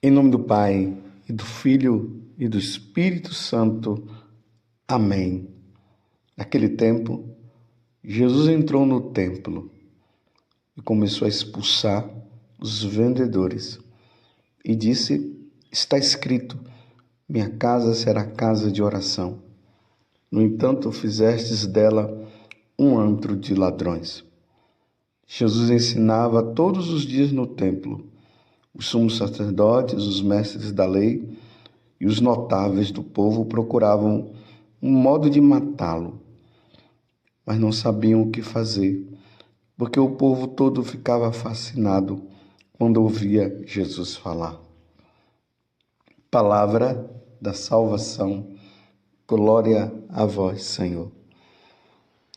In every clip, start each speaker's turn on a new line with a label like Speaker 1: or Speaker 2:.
Speaker 1: Em nome do Pai, e do Filho, e do Espírito Santo. Amém. Naquele tempo, Jesus entrou no templo e começou a expulsar os vendedores. E disse: está escrito, minha casa será casa de oração. No entanto, fizestes dela um antro de ladrões. Jesus ensinava todos os dias no templo. Os sumos sacerdotes, os mestres da lei e os notáveis do povo procuravam um modo de matá-lo, mas não sabiam o que fazer, porque o povo todo ficava fascinado quando ouvia Jesus falar. Palavra da salvação, glória a vós, Senhor.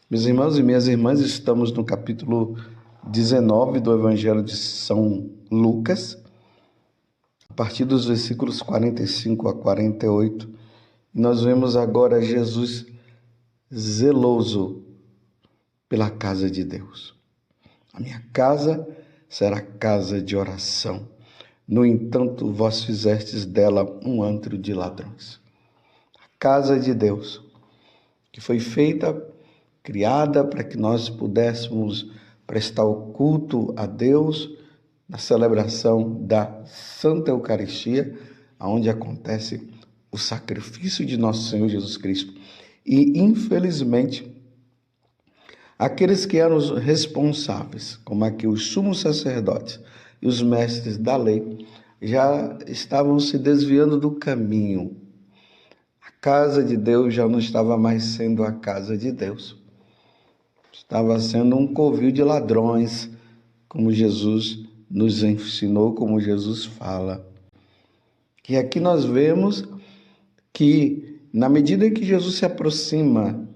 Speaker 1: Meus irmãos e minhas irmãs, estamos no capítulo 19 do Evangelho de São Lucas, a partir dos versículos 45 a 48, nós vemos agora Jesus zeloso pela casa de Deus. A minha casa será casa de oração. No entanto, vós fizestes dela um antro de ladrões. A casa de Deus, que foi feita, criada para que nós pudéssemos prestar o culto a Deus na celebração da Santa Eucaristia, onde acontece o sacrifício de nosso Senhor Jesus Cristo. E, infelizmente, aqueles que eram os responsáveis, como aqui os sumos sacerdotes e os mestres da lei, já estavam se desviando do caminho. A casa de Deus já não estava mais sendo a casa de Deus. Estava sendo um covil de ladrões, como Jesus nos ensinou, como Jesus fala. E aqui nós vemos que, na medida em que Jesus se aproxima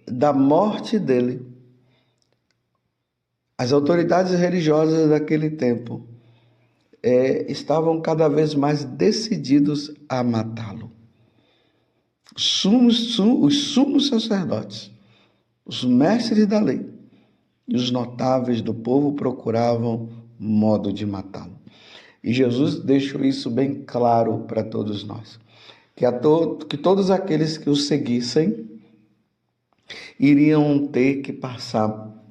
Speaker 1: da morte dele, as autoridades religiosas daquele tempo estavam cada vez mais decididos a matá-lo. Os sumos sacerdotes, os mestres da lei e os notáveis do povo procuravam modo de matá-lo. E Jesus deixou isso bem claro para todos nós, que todos aqueles que o seguissem iriam ter que passar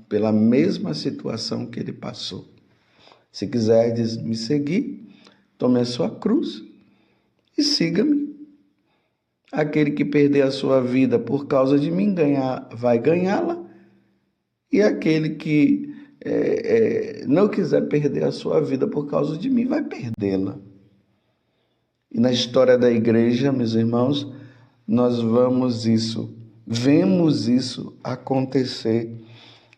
Speaker 1: pela mesma situação que ele passou. Se quiserdes me seguir, tome a sua cruz e siga-me. Aquele que perder a sua vida por causa de mim vai ganhá-la, e aquele que não quiser perder a sua vida por causa de mim vai perdê-la. E na história da igreja, meus irmãos, nós vemos isso acontecer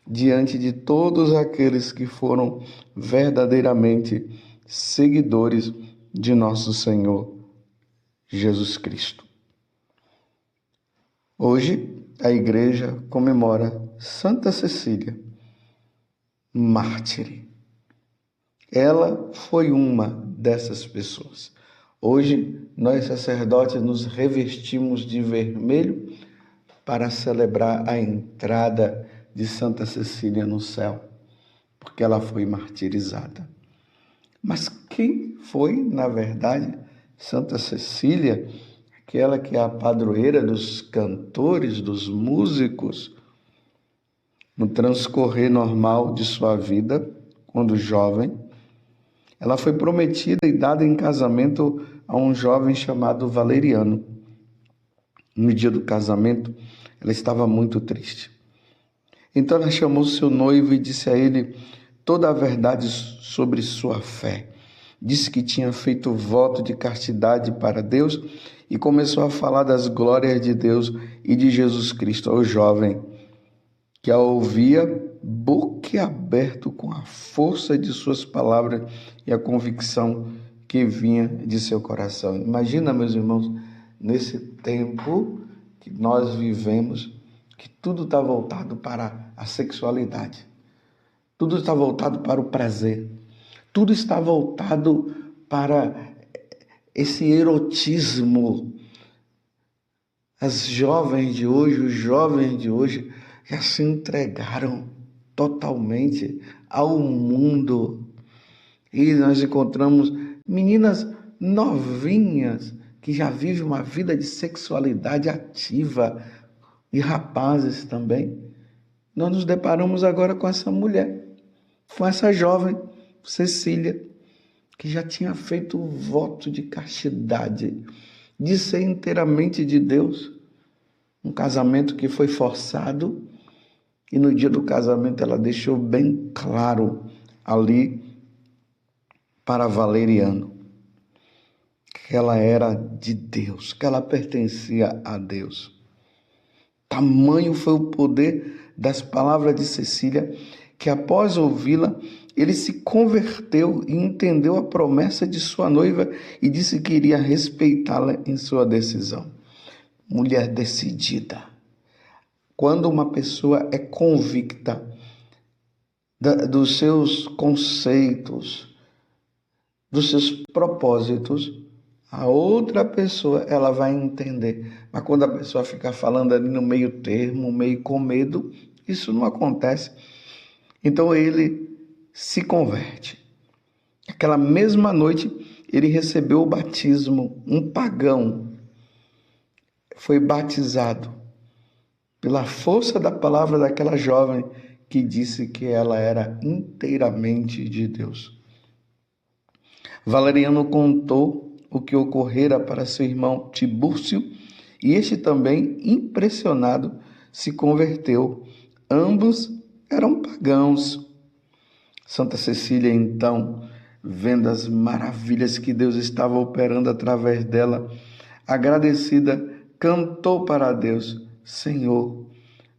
Speaker 1: diante de todos aqueles que foram verdadeiramente seguidores de nosso Senhor Jesus Cristo. Hoje, a igreja comemora Santa Cecília, mártire. Ela foi uma dessas pessoas. Hoje, nós sacerdotes nos revestimos de vermelho para celebrar a entrada de Santa Cecília no céu, porque ela foi martirizada. Mas quem foi, na verdade, Santa Cecília? Aquela que é a padroeira dos cantores, dos músicos. No transcorrer normal de sua vida, quando jovem, ela foi prometida e dada em casamento a um jovem chamado Valeriano. No dia do casamento, ela estava muito triste. Então ela chamou seu noivo e disse a ele toda a verdade sobre sua fé. Disse que tinha feito voto de castidade para Deus e começou a falar das glórias de Deus e de Jesus Cristo ao jovem, que a ouvia boquiaberto com a força de suas palavras e a convicção que vinha de seu coração. Imagina, meus irmãos, nesse tempo que nós vivemos, que tudo está voltado para a sexualidade, tudo está voltado para o prazer, tudo está voltado para esse erotismo. As jovens de hoje, os jovens de hoje já se entregaram totalmente ao mundo. E nós encontramos meninas novinhas que já vivem uma vida de sexualidade ativa, e rapazes também. Nós nos deparamos agora com essa mulher, com essa jovem, Cecília, que já tinha feito o voto de castidade, de ser inteiramente de Deus. Um casamento que foi forçado, e no dia do casamento ela deixou bem claro ali para Valeriano que ela era de Deus, que ela pertencia a Deus. Tamanho foi o poder das palavras de Cecília, que após ouvi-la, ele se converteu e entendeu a promessa de sua noiva e disse que iria respeitá-la em sua decisão. Mulher decidida. Quando uma pessoa é convicta dos seus conceitos, dos seus propósitos, a outra pessoa ela vai entender. Mas quando a pessoa fica falando ali no meio termo, meio com medo, isso não acontece. Então ele se converte. Aquela mesma noite ele recebeu o batismo, um pagão foi batizado pela força da palavra daquela jovem que disse que ela era inteiramente de Deus. Valeriano contou o que ocorrera para seu irmão Tibúrcio, e este também, impressionado, se converteu. Ambos eram pagãos. Santa Cecília, então, vendo as maravilhas que Deus estava operando através dela, agradecida, cantou para Deus: Senhor,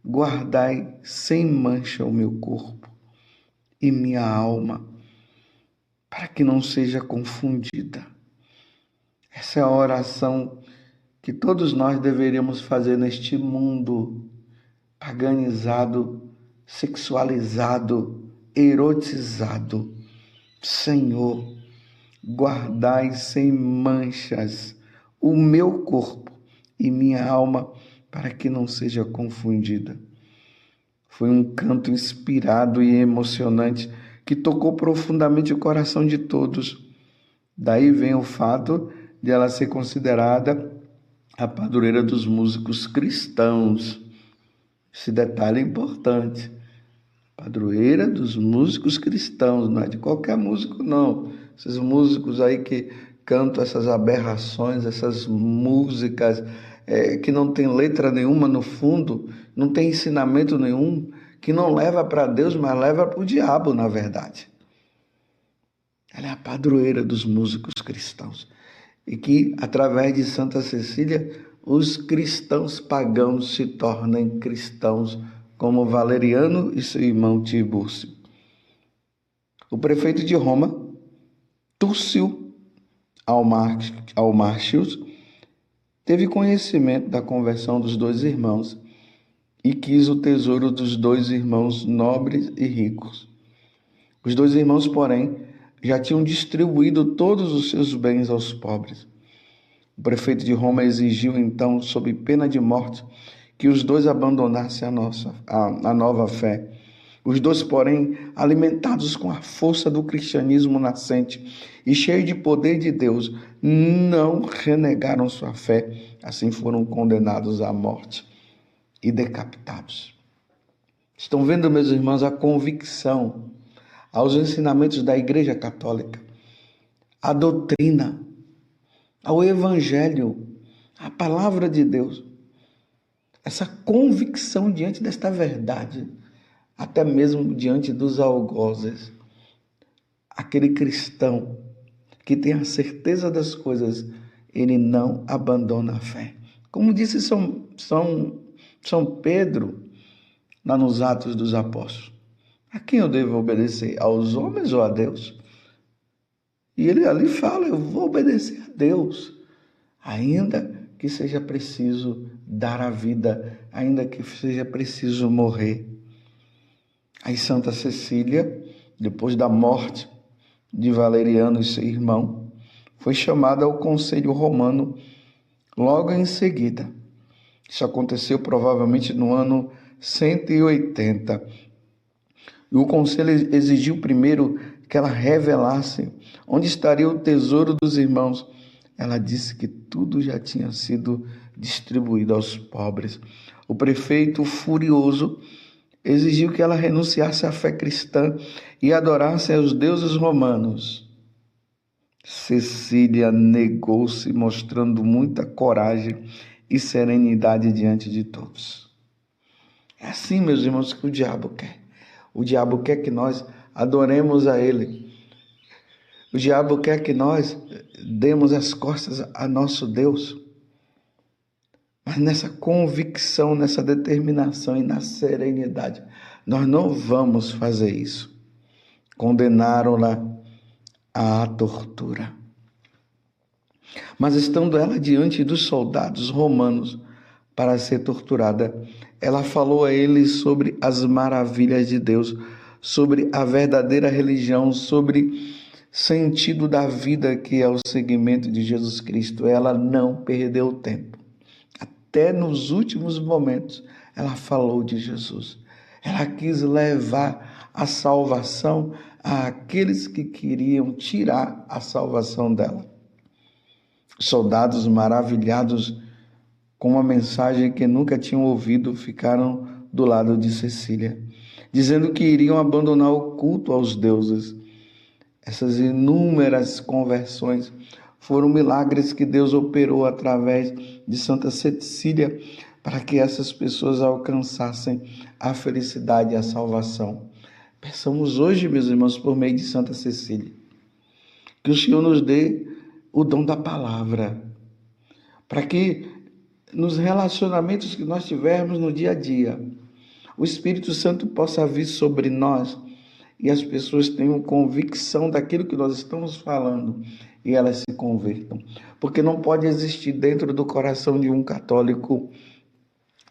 Speaker 1: guardai sem mancha o meu corpo e minha alma, para que não seja confundida. Essa é a oração que todos nós deveríamos fazer neste mundo paganizado, sexualizado, erotizado. Senhor, guardai sem manchas o meu corpo e minha alma, para que não seja confundida. Foi um canto inspirado e emocionante que tocou profundamente o coração de todos. Daí vem o fato de ela ser considerada a padroeira dos músicos cristãos. Esse detalhe é importante. Padroeira dos músicos cristãos, não é de qualquer músico, não. Esses músicos aí que cantam essas aberrações, essas músicas que não tem letra nenhuma no fundo, não tem ensinamento nenhum, que não leva para Deus, mas leva para o diabo, na verdade. Ela é a padroeira dos músicos cristãos. E que, através de Santa Cecília, os cristãos pagãos se tornem cristãos, como Valeriano e seu irmão Tibúrcio. O prefeito de Roma, Túcio Almárcios, teve conhecimento da conversão dos dois irmãos e quis o tesouro dos dois irmãos nobres e ricos. Os dois irmãos, porém, já tinham distribuído todos os seus bens aos pobres. O prefeito de Roma exigiu, então, sob pena de morte, que os dois abandonassem a nova fé. Os dois, porém, alimentados com a força do cristianismo nascente e cheios de poder de Deus, não renegaram sua fé, assim foram condenados à morte e decapitados. Estão vendo, meus irmãos, a convicção aos ensinamentos da Igreja Católica, a doutrina, ao Evangelho, a palavra de Deus. Essa convicção diante desta verdade, até mesmo diante dos algozes. Aquele cristão que tem a certeza das coisas, ele não abandona a fé. Como disse São Pedro, lá nos Atos dos Apóstolos: a quem eu devo obedecer? Aos homens ou a Deus? E ele ali fala: eu vou obedecer a Deus, ainda que seja preciso dar a vida, ainda que seja preciso morrer. Aí Santa Cecília, depois da morte de Valeriano e seu irmão, foi chamada ao Conselho Romano logo em seguida. Isso aconteceu provavelmente no ano 180. E o conselho exigiu primeiro que ela revelasse onde estaria o tesouro dos irmãos. Ela disse que tudo já tinha sido distribuído aos pobres. O prefeito, furioso, exigiu que ela renunciasse à fé cristã e adorasse aos deuses romanos. Cecília negou-se, mostrando muita coragem e serenidade diante de todos. É assim, meus irmãos, que o diabo quer. O diabo quer que nós adoremos a ele. O diabo quer que nós demos as costas a nosso Deus. Mas nessa convicção, nessa determinação e na serenidade, nós não vamos fazer isso. Condenaram-la à tortura. Mas estando ela diante dos soldados romanos para ser torturada, ela falou a eles sobre as maravilhas de Deus, sobre a verdadeira religião, sobre sentido da vida, que é o seguimento de Jesus Cristo. Ela não perdeu tempo. Até nos últimos momentos, ela falou de Jesus. Ela quis levar a salvação àqueles que queriam tirar a salvação dela. Soldados maravilhados com uma mensagem que nunca tinham ouvido ficaram do lado de Cecília, dizendo que iriam abandonar o culto aos deuses. Essas inúmeras conversões foram milagres que Deus operou através de Santa Cecília para que essas pessoas alcançassem a felicidade e a salvação. Peçamos hoje, meus irmãos, por meio de Santa Cecília, que o Senhor nos dê o dom da palavra, para que nos relacionamentos que nós tivermos no dia a dia, o Espírito Santo possa vir sobre nós e as pessoas tenham convicção daquilo que nós estamos falando e elas se convertam. Porque não pode existir dentro do coração de um católico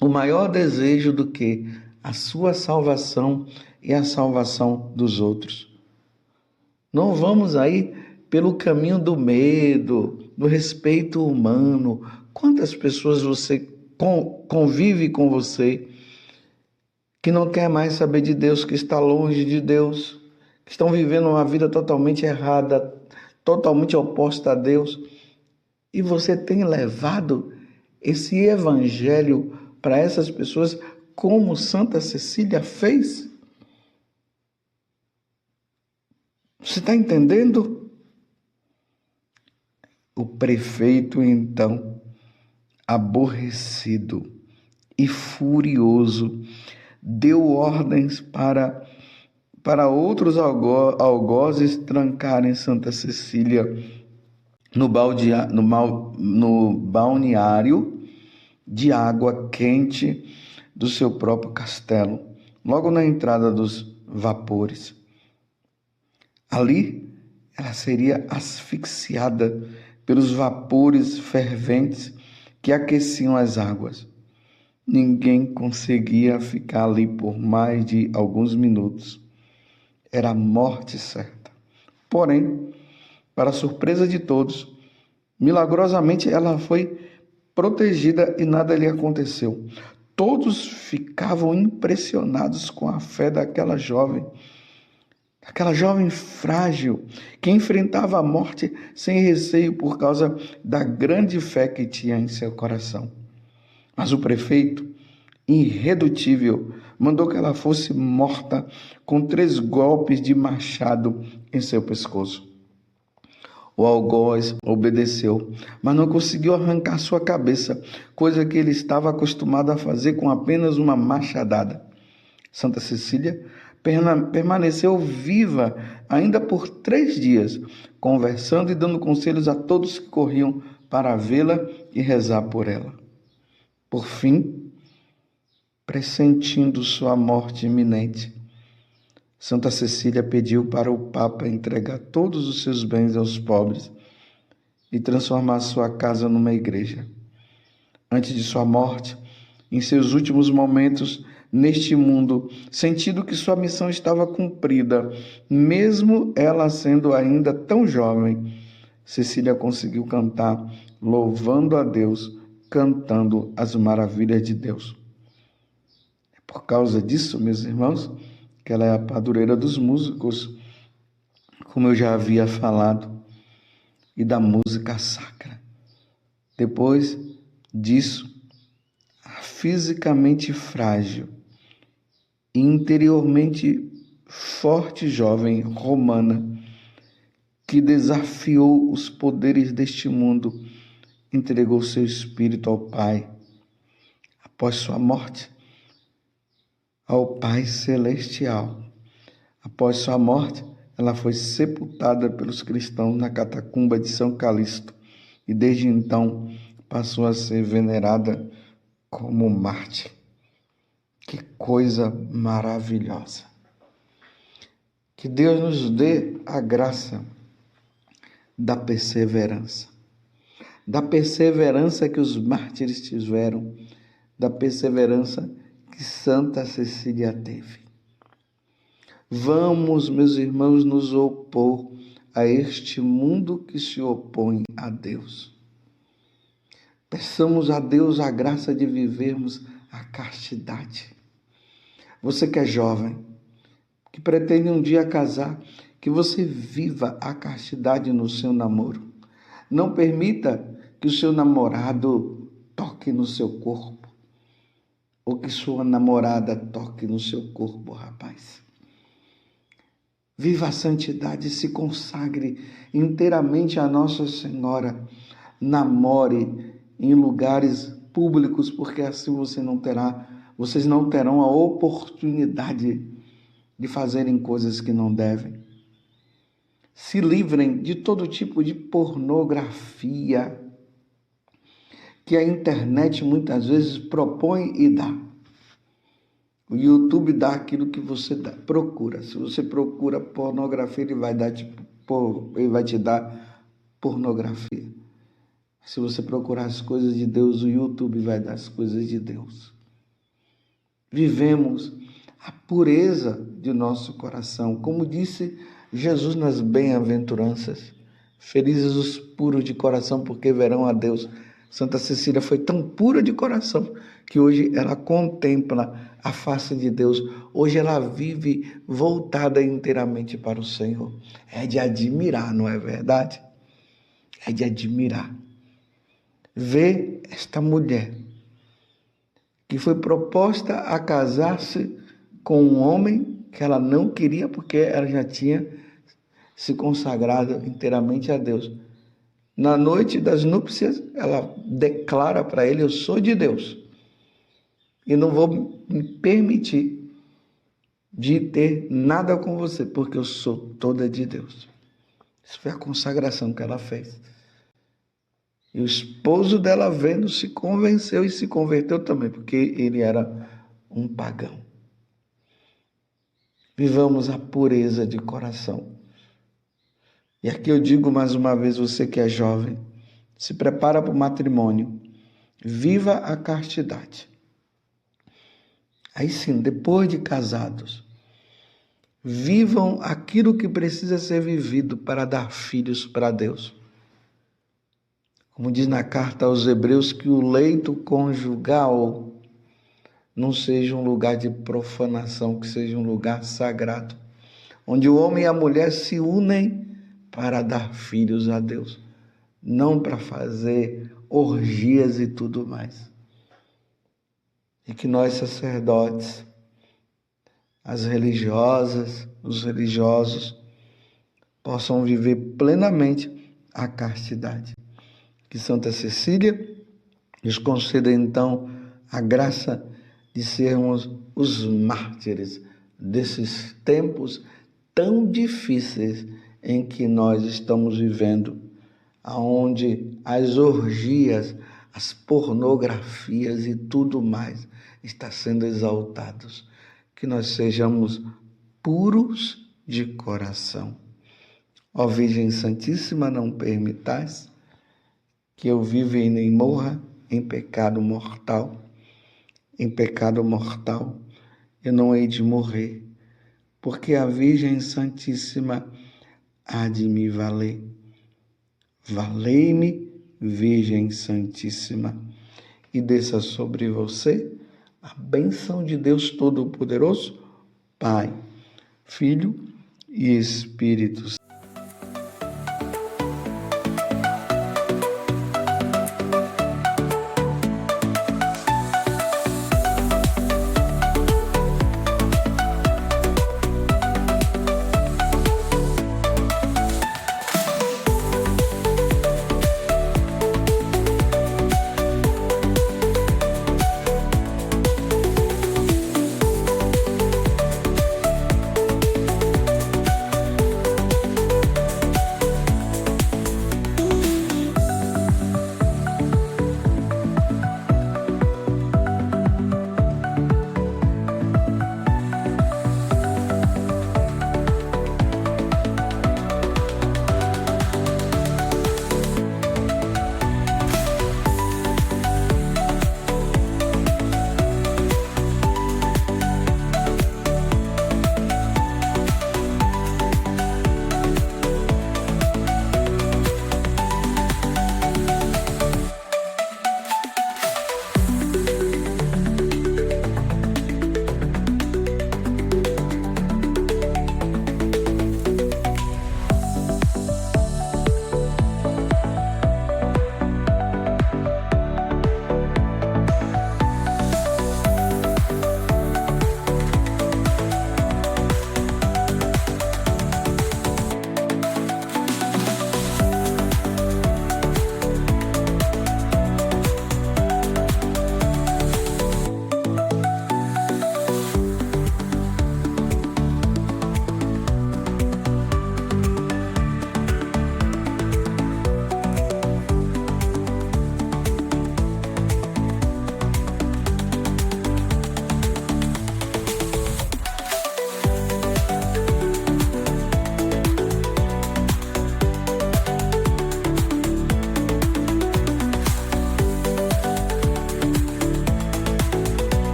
Speaker 1: o maior desejo do que a sua salvação e a salvação dos outros. Não vamos aí pelo caminho do medo, do respeito humano. Quantas pessoas você convive com você que não quer mais saber de Deus, que está longe de Deus, que estão vivendo uma vida totalmente errada, totalmente oposta a Deus, e você tem levado esse evangelho para essas pessoas como Santa Cecília fez? Você está entendendo? O prefeito, então, aborrecido e furioso, deu ordens para outros algozes trancarem Santa Cecília no balneário de água quente do seu próprio castelo, logo na entrada dos vapores. Ali, ela seria asfixiada pelos vapores ferventes que aqueciam as águas. Ninguém conseguia ficar ali por mais de alguns minutos. Era a morte certa. Porém, para a surpresa de todos, milagrosamente ela foi protegida e nada lhe aconteceu. Todos ficavam impressionados com a fé daquela jovem frágil, que enfrentava a morte sem receio por causa da grande fé que tinha em seu coração. Mas o prefeito, irredutível, mandou que ela fosse morta com 3 golpes de machado em seu pescoço. O algoz obedeceu, mas não conseguiu arrancar sua cabeça, coisa que ele estava acostumado a fazer com apenas uma machadada. Santa Cecília permaneceu viva ainda por 3 dias, conversando e dando conselhos a todos que corriam para vê-la e rezar por ela. Por fim, pressentindo sua morte iminente, Santa Cecília pediu para o Papa entregar todos os seus bens aos pobres e transformar sua casa numa igreja. Antes de sua morte, em seus últimos momentos neste mundo, sentindo que sua missão estava cumprida, mesmo ela sendo ainda tão jovem, Cecília conseguiu cantar louvando a Deus, cantando as maravilhas de Deus. É por causa disso, meus irmãos, que ela é a padroeira dos músicos. como eu já havia falado, e da música sacra. Depois disso, a fisicamente frágil e interiormente forte jovem romana que desafiou os poderes deste mundo entregou seu espírito ao Pai. Após sua morte, ao Pai Celestial. Após sua morte, ela foi sepultada pelos cristãos na catacumba de São Calixto e desde então passou a ser venerada como mártir. Que coisa maravilhosa! Que Deus nos dê a graça da perseverança que os mártires tiveram, da perseverança que Santa Cecília teve. Vamos, meus irmãos, nos opor a este mundo que se opõe a Deus. Peçamos a Deus a graça de vivermos a castidade. Você que é jovem, que pretende um dia casar, que você viva a castidade no seu namoro. Não permita que o seu namorado toque no seu corpo, ou que sua namorada toque no seu corpo, rapaz. Viva a santidade e se consagre inteiramente a Nossa Senhora. Namore em lugares públicos, porque assim vocês não terão a oportunidade de fazerem coisas que não devem. Se livrem de todo tipo de pornografia que a internet muitas vezes propõe e dá. O YouTube dá aquilo que você procura. Se você procura pornografia, ele vai te dar pornografia. Se você procurar as coisas de Deus, o YouTube vai dar as coisas de Deus. Vivemos a pureza de nosso coração. Como disse Jesus nas bem-aventuranças, felizes os puros de coração, porque verão a Deus. Santa Cecília foi tão pura de coração que hoje ela contempla a face de Deus. Hoje ela vive voltada inteiramente para o Senhor. É de admirar, não é verdade? É de admirar. Ver esta mulher que foi proposta a casar-se com um homem que ela não queria, porque ela já tinha se consagrado inteiramente a Deus. Na noite das núpcias, ela declara para ele: eu sou de Deus e não vou me permitir de ter nada com você, porque eu sou toda de Deus. Isso foi a consagração que ela fez. E o esposo dela, vendo, se convenceu e se converteu também, porque ele era um pagão. Vivamos a pureza de coração. E aqui eu digo mais uma vez, você que é jovem, se prepara para o matrimônio, viva a castidade. Aí sim, depois de casados, vivam aquilo que precisa ser vivido para dar filhos para Deus. Como diz na carta aos Hebreus, que o leito conjugal não seja um lugar de profanação, que seja um lugar sagrado, onde o homem e a mulher se unem para dar filhos a Deus, não para fazer orgias e tudo mais. E que nós sacerdotes, as religiosas, os religiosos, possam viver plenamente a castidade. Que Santa Cecília nos conceda então a graça de sermos os mártires desses tempos tão difíceis em que nós estamos vivendo, onde as orgias, as pornografias e tudo mais está sendo exaltados. Que nós sejamos puros de coração. Ó Virgem Santíssima, não permitais que eu viva e nem morra em pecado mortal. Em pecado mortal eu não hei de morrer, porque a Virgem Santíssima há de me valer. Valei-me, Virgem Santíssima, e desça sobre você a bênção de Deus Todo-Poderoso, Pai, Filho e Espírito